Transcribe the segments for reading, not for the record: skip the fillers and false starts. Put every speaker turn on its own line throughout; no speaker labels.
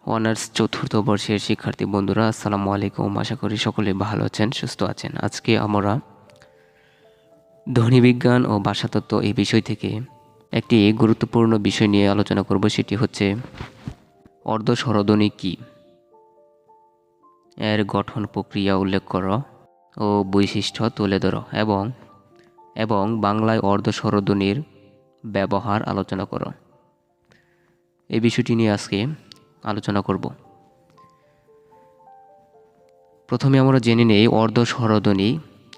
Honours চতুর্থ বর্ষের শিক্ষার্থী বন্ধুরা, আসসালামু আলাইকুম। আশা করি সকলে ভালো আছেন, সুস্থ আছেন। আজকে আমরা ধ্বনিবিজ্ঞান ও ভাষাতত্ত্ব এই বিষয় থেকে একটি গুরুত্বপূর্ণ বিষয় নিয়ে আলোচনা করব। সেটি হচ্ছে অর্ধস্বরধ্বনি কী, এর গঠন প্রক্রিয়া উল্লেখ করো ও বৈশিষ্ট্য তুলে ধরো এবং বাংলায় অর্ধস্বরধ্বনির ব্যবহার আলোচনা করো। এই বিষয়টি নিয়ে আজকে আলোচনা করব। প্রথমে আমরা জেনে নেই অর্ধস্বরধ্বনি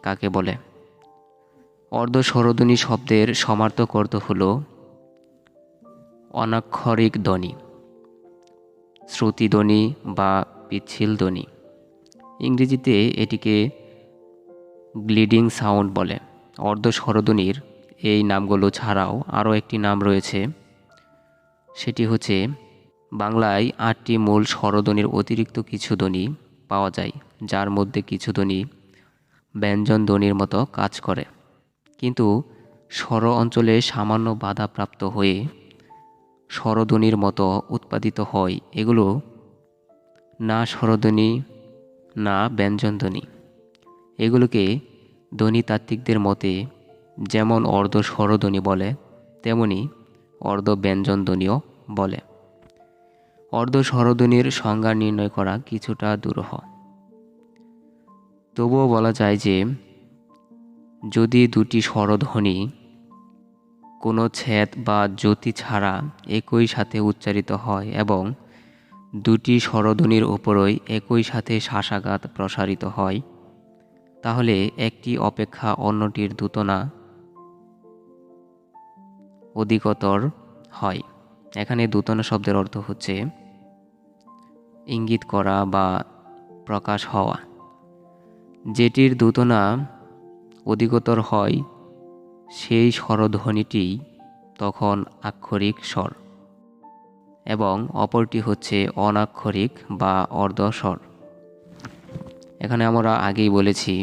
কাকে বলে। অর্ধস্বরধ্বনি শব্দের সমার্থক অর্থ হল অনাক্ষরিক ধ্বনি, শ্রুতিধ্বনি বা পিচ্ছিল ধ্বনি। ইংরেজিতে এটিকে গ্লিডিং সাউন্ড বলে। অর্ধস্বরধ্বনির এই নামগুলো ছাড়াও আরও একটি নাম রয়েছে, সেটি হচ্ছে বাংলায় 8টি মূল স্বরধ্বনির অতিরিক্ত কিছু ধ্বনি পাওয়া যায়, যার মধ্যে কিছু ধ্বনি ব্যঞ্জন ধ্বনির মতো কাজ করে, কিন্তু স্বর অঞ্চলে সামান্য বাধাপ্রাপ্ত হয়ে স্বরধ্বনির মতো উৎপাদিত হয়। এগুলো না স্বরধ্বনি না ব্যঞ্জনধ্বনি। এগুলোকে ধ্বনিতাত্ত্বিকদের মতে যেমন অর্ধ স্বরধ্বনি বলে, তেমনি অর্ধ ব্যঞ্জনধ্বনিও বলে। অর্ধ স্বরধ্বনির সংজ্ঞা নির্ণয় করা কিছুটা দুরূহ। তবুও বলা যায় যে যদি দুটি স্বরধ্বনি কোনো ছেদ বা জ্যোতি ছাড়া একই সাথে উচ্চারিত হয় এবং দুটি স্বরধ্বনির উপরই একই সাথে শ্বাসাঘাত প্রসারিত হয়, তাহলে একটি অপেক্ষা অন্যটির দ্যুতনা অধিকতর হয়। এখানে দ্যুতনা শব্দের অর্থ হচ্ছে ইঙ্গিত করা বা প্রকাশ হওয়া। যেটির দ্যুতনা অধিকতর হয় সেই স্বরধ্বনিটি তখন আক্ষরিক স্বর এবং অপরটি হচ্ছে অনাক্ষরিক বা অর্ধস্বর। এখানে আমরা আগেই বলেছি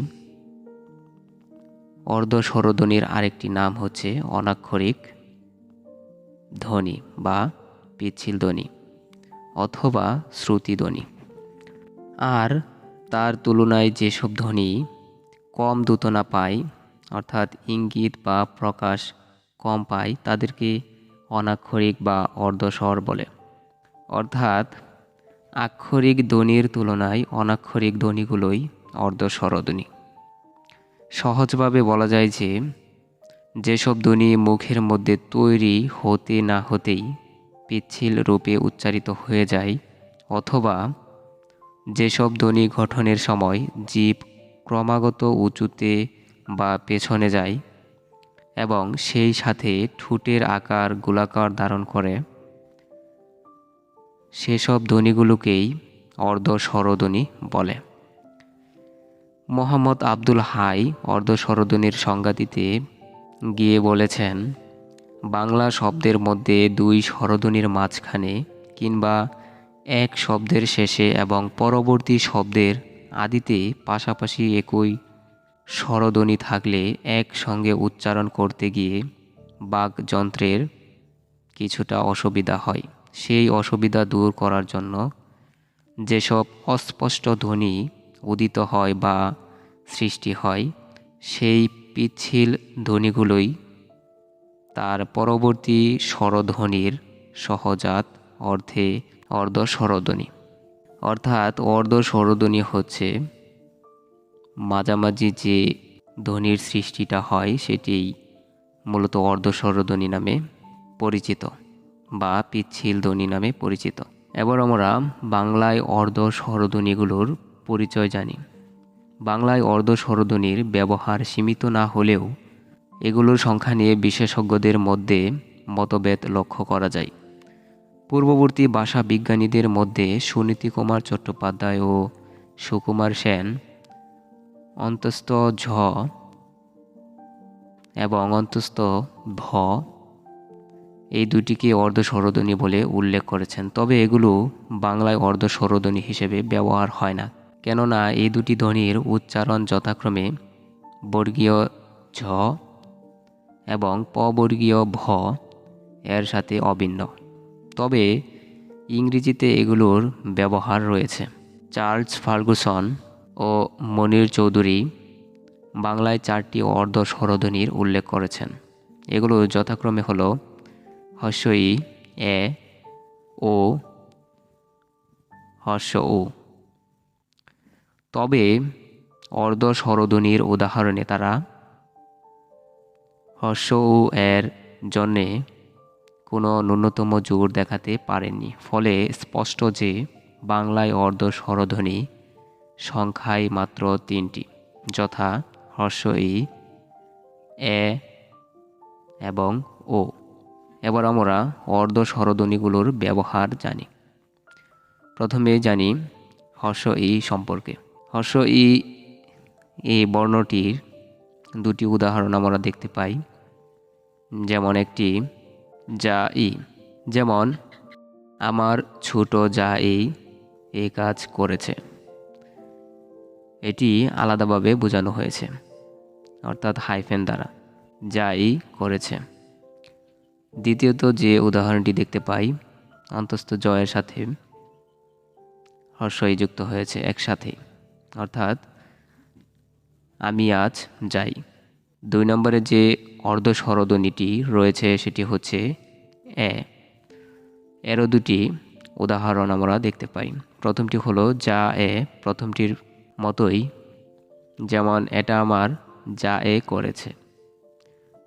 অর্ধস্বরধ্বনির আরেকটি নাম হচ্ছে অনাক্ষরিক ধ্বনি বা পিচ্ছিল ধ্বনি অথবা শ্রুতিধ্বনি। আর তার তুলনায় যেসব ধ্বনি কম দ্যুতনা পায়, অর্থাৎ ইঙ্গিত বা প্রকাশ কম পায়, তাদেরকে অনাক্ষরিক বা অর্ধস্বর বলে। অর্থাৎ আক্ষরিক ধ্বনির তুলনায় অনাক্ষরিক ধ্বনিগুলোই অর্ধস্বরধ্বনি। সহজভাবে বলা যায় যে যেসব ধ্বনি মুখের মধ্যে তৈরি হতে না হতেই পিচ্ছিল রূপে উচ্চারিত হয়ে যায়, অথবা যেসব ধ্বনি গঠনের সময় জিভ ক্রমাগত উঁচুতে বা পেছনে যায় এবং সেই সাথে ঠোঁটের আকার গোলাকার ধারণ করে, সেসব ধ্বনিগুলোকেই অর্ধস্বরধ্বনি বলে। মোহাম্মদ আব্দুল হাই অর্ধস্বরধ্বনির সংজ্ঞা দিতে গিয়ে বলেছেন, বাংলা শব্দের মধ্যে দুই স্বরধ্বনির মাঝখানে কিংবা এক শব্দের শেষে এবং পরবর্তী শব্দের আদিতে পাশাপাশি একই স্বরধ্বনি থাকলে একসঙ্গে উচ্চারণ করতে গিয়ে বাকযন্ত্রের কিছুটা অসুবিধা হয়। সেই অসুবিধা দূর করার জন্য যেসব অস্পষ্ট ধ্বনি উদিত হয় বা সৃষ্টি হয়, সেই পিচ্ছিল ধ্বনিগুলোই তার পরবর্তী স্বরধ্বনির সহজাত অর্থে অর্ধস্বরধ্বনি। অর্থাৎ অর্ধস্বরধ্বনি হচ্ছে মাঝামাঝি যে ধ্বনির সৃষ্টিটা হয়, সেটি মূলত অর্ধস্বরধ্বনি নামে পরিচিত বা পিচ্ছিল ধ্বনি নামে পরিচিত। এবার আমরা বাংলায় অর্ধস্বরধ্বনিগুলোর পরিচয় জানি। বাংলায় অর্ধস্বরধ্বনির ব্যবহার সীমিত না হলেও এগুলোর সংখ্যা নিয়ে বিশেষজ্ঞদের মধ্যে মতভেদ লক্ষ্য করা যায়। পূর্ববর্তী ভাষা বিজ্ঞানীদের মধ্যে সুনীতি কুমার চট্টোপাধ্যায় ও সুকুমার সেন অন্তস্থ ঝ এবং অন্তস্থ ভ এই দুটিকে অর্ধস্বরধ্বনি বলে উল্লেখ করেছেন। তবে এগুলো বাংলায় অর্ধস্বরধ্বনি হিসেবে ব্যবহার হয় না, কেননা এই দুটি ধ্বনির উচ্চারণ যথাক্রমে বর্গীয় ঝ এবং পবর্গীয় ভ এর সাথে অভিন্ন। তবে ইংরেজিতে এগুলোর ব্যবহার রয়েছে। চার্লস ফার্গুসন ও মনির চৌধুরী বাংলায় 4টি অর্ধ স্বরধ্বনির উল্লেখ করেছেন। এগুলো যথাক্রমে হলো ই, এ, ও, উ। তবে অর্ধ স্বরধ্বনির উদাহরণে তারা উ এর জন্যে কোনো ন্যূনতম জোর দেখাতে পারেননি। ফলে স্পষ্ট যে বাংলায় অর্ধ স্বরধ্বনি সংখ্যায় মাত্র 3টি, যথা ই, এ এবং ও। এবার আমরা অর্ধ স্বরধ্বনিগুলোর ব্যবহার জানি। প্রথমে জানি ই সম্পর্কে। ই এই বর্ণটির 2টি উদাহরণ আমরা দেখতে পাই। যেমন একটি যা ই, যেমন আমার ছোট যা এই কাজ করেছে। এটি আলাদাভাবে বোঝানো হয়েছে, অর্থাৎ হাইফেন দ্বারা, যা করেছে। দ্বিতীয়ত যে উদাহরণটি দেখতে পাই, অন্তস্থ জয়ের সাথে ই যুক্ত হয়েছে একসাথে, অর্থাৎ আমি আজ যাই। 2 নম্বরে যে অর্ধ স্বরধ্বনিটি রয়েছে সেটি হচ্ছে এ। এরও 2টি উদাহরণ আমরা দেখতে পাই। প্রথমটি হলো যা এ, প্রথমটির মতোই, যেমন এটা আমার যা এ করেছে।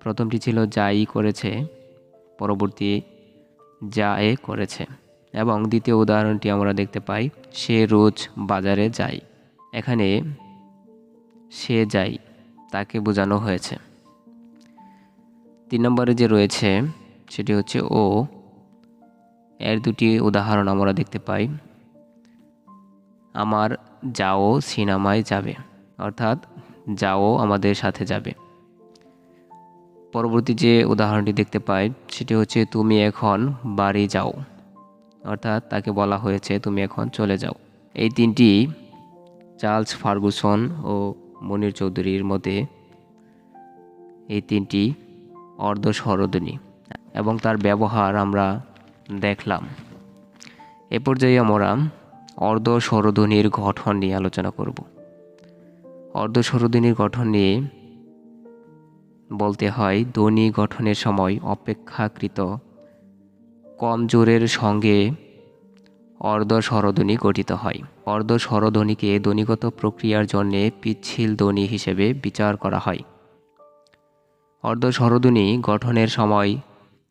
প্রথমটি ছিল যা ই করেছে, পরবর্তী যা এ করেছে। এবং দ্বিতীয় উদাহরণটি আমরা দেখতে পাই, সে রোজ বাজারে যায়। এখানে সে যায় তাকে বোঝানো হয়েছে। 3 নম্বরে যে রয়েছে সেটি হচ্ছে ও। এর 2টি উদাহরণ আমরা দেখতে পাই। আমার যাও সিনেমায় যাবে, অর্থাৎ যাও আমাদের সাথে যাবে। পরবর্তী যে উদাহরণটি দেখতে পাই সেটি হচ্ছে তুমি এখন বাড়ি যাও, অর্থাৎ তাকে বলা হয়েছে তুমি এখন চলে যাও। এই 3টি চার্লস ফার্গুসন ও মনির চৌধুরীর মতে এই 3টি অর্ধ স্বরধ্বনি এবং তার ব্যবহার আমরা দেখলাম। এ পর্যায়ে আমরা অর্ধ স্বরধ্বনির গঠন নিয়ে আলোচনা করব। অর্ধ স্বরধ্বনির গঠন নিয়ে বলতে হয়, ধ্বনি গঠনের সময় অপেক্ষাকৃত কম জোরের সঙ্গে অর্ধ স্বরধ্বনি গঠিত হয়। অর্ধ স্বরধ্বনিকে ধ্বনিগত প্রক্রিয়ার জন্যে পিচ্ছিল ধ্বনি হিসেবে বিচার করা হয়। অর্ধ স্বরধ্বনি গঠনের সময়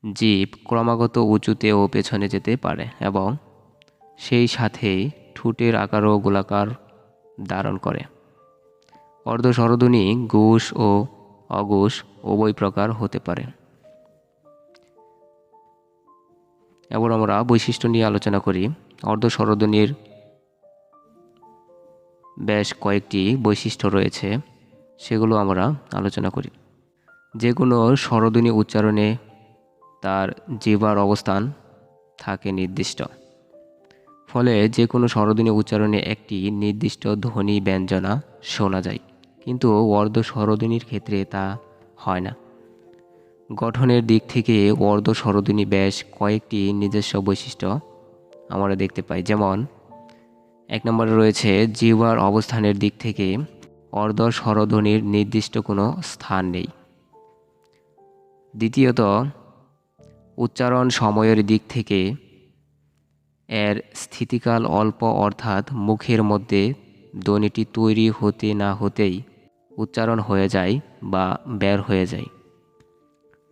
জিভ ক্রমাগত উঁচুতে ও পেছনে যেতে পারে এবং সেই সাথে ঠোঁটের আকারও গোলাকার ধারণ করে। অর্ধ স্বরধ্বনি ঘোষ ও অঘোষ উভয় প্রকার হতে পারে। এবার আমরা বৈশিষ্ট্য নিয়ে আলোচনা করি। অর্ধ স্বরধ্বনির বেশ কয়েকটি বৈশিষ্ট্য রয়েছে, সেগুলো আমরা আলোচনা করি। যে কোনো স্বরধ্বনি উচ্চারণে তার জিহ্বার অবস্থান থাকে নির্দিষ্ট। ফলে যে কোনো স্বরধ্বনি উচ্চারণে একটি নির্দিষ্ট ধ্বনি ব্যঞ্জনা শোনা যায়, কিন্তু অর্ধ স্বরধ্বনির ক্ষেত্রে তা হয় না। গঠনের দিক থেকে অর্ধ স্বরধ্বনি বেশ কয়েকটি নিজস্ব বৈশিষ্ট্য আমরা দেখতে পাই। যেমন 1 নম্বরে রয়েছে জিহ্বার অবস্থানের দিক থেকে অর্ধ স্বরধ্বনির নির্দিষ্ট কোনো স্থান নেই। দ্বিতীয়ত, উচ্চারণ সময়ের দিক থেকে এর স্থিতিকাল অল্প, অর্থাৎ মুখের মধ্যে ধ্বনিটি তৈরি হতে না হতেই উচ্চারণ হয়ে যায় বা বের হয়ে যায়।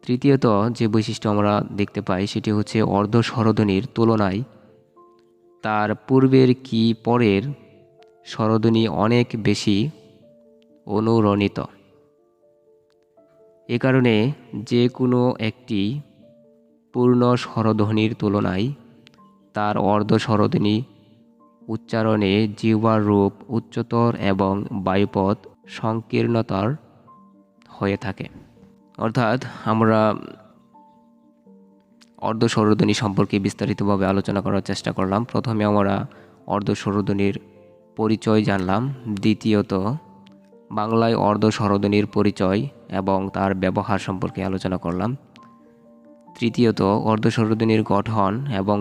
তৃতীয়ত যে বৈশিষ্ট্য আমরা দেখতে পাই সেটি হচ্ছে অর্ধ স্বরধ্বনির তুলনায় তার পূর্বের কি পরের স্বরধ্বনি অনেক বেশি অনুরণিত। এ কারণে যে কোনো একটি পূর্ণ স্বরধ্বনির তুলনায় তার অর্ধ স্বরধ্বনি উচ্চারণে জিহ্বার রূপ উচ্চতর এবং বায়ুপথ সংকীর্ণতর হয়ে থাকে। অর্থাৎ আমরা অর্ধ স্বরধ্বনি সম্পর্কে বিস্তারিতভাবে আলোচনা করার চেষ্টা করলাম। প্রথমে আমরা অর্ধ স্বরধ্বনির পরিচয় জানলাম। দ্বিতীয়ত, বাংলায় অর্ধ স্বরধ্বনির পরিচয় এবং তার ব্যবহার সম্পর্কে আলোচনা করলাম। তৃতীয়ত, অর্ধ স্বরধ্বনির গঠন এবং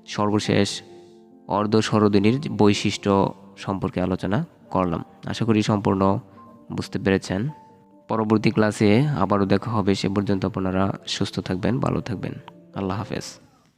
সর্বশেষ অর্ধ স্বরধ্বনির বৈশিষ্ট্য সম্পর্কে আলোচনা করলাম। আশা করি সম্পূর্ণ বুঝতে পেরেছেন। পরবর্তী ক্লাসে আবারও দেখা হবে। সে পর্যন্ত আপনারা সুস্থ থাকবেন, ভালো থাকবেন। আল্লাহ হাফেজ।